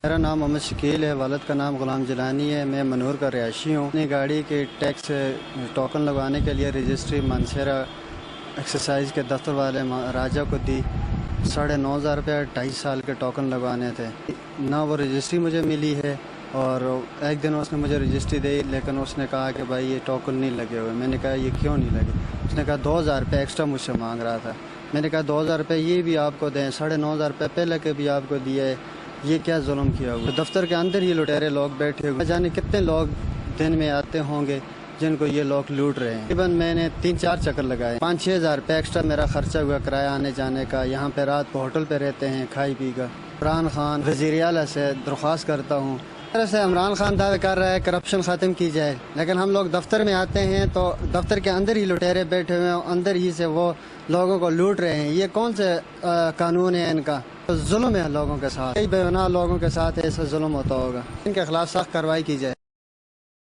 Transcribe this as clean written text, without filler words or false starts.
میرا نام محمد شکیل ہے، والد کا نام غلام جیلانی ہے، میں منور کا رہائشی ہوں۔ اپنی گاڑی کے ٹیکس ٹوکن لگوانے کے لیے رجسٹری مانسیرا ایکسرسائز کے دفتر والے راجہ کو دی۔ 9,500 روپیہ 2.5 سال کے ٹوکن لگوانے تھے۔ نہ وہ رجسٹری مجھے ملی ہے، اور ایک دن اس نے مجھے رجسٹری دی، لیکن اس نے کہا کہ بھائی یہ ٹوکن نہیں لگے ہوئے۔ میں نے کہا یہ کیوں نہیں لگے؟ اس نے کہا 2,000 روپے ایکسٹرا مجھ سے مانگ رہا تھا۔ میں نے کہا 2,000 روپے یہ بھی آپ کو دیں، 9,500 روپے پہلے کے بھی آپ کو دیے ہے، یہ کیا ظلم کیا ہوا؟ دفتر کے اندر یہ لٹیرے لوگ بیٹھے ہوئے، جانے کتنے لوگ دن میں آتے ہوں گے جن کو یہ لوگ لوٹ رہے ہیں۔ تقریباً میں نے 3-4 چکر لگائے، 5-6 ہزار روپے ایکسٹرا میرا خرچہ ہوا کرایہ آنے جانے کا۔ یہاں پہ رات کو ہوٹل پہ رہتے ہیں کھائی پی کر۔ عمران خان وزیر اعلیٰ سے درخواست کرتا ہوں، سے عمران خان دعوے کر رہا ہے کرپشن ختم کی جائے، لیکن ہم لوگ دفتر میں آتے ہیں تو دفتر کے اندر ہی لٹیرے بیٹھے ہوئے ہیں، اندر ہی سے وہ لوگوں کو لوٹ رہے ہیں۔ یہ کون سے قانون ہے ان کا؟ ظلم ہے لوگوں کے ساتھ، کئی بے گناہ لوگوں کے ساتھ ایسا ظلم ہوتا ہوگا۔ ان کے خلاف سخت کارروائی کی جائے۔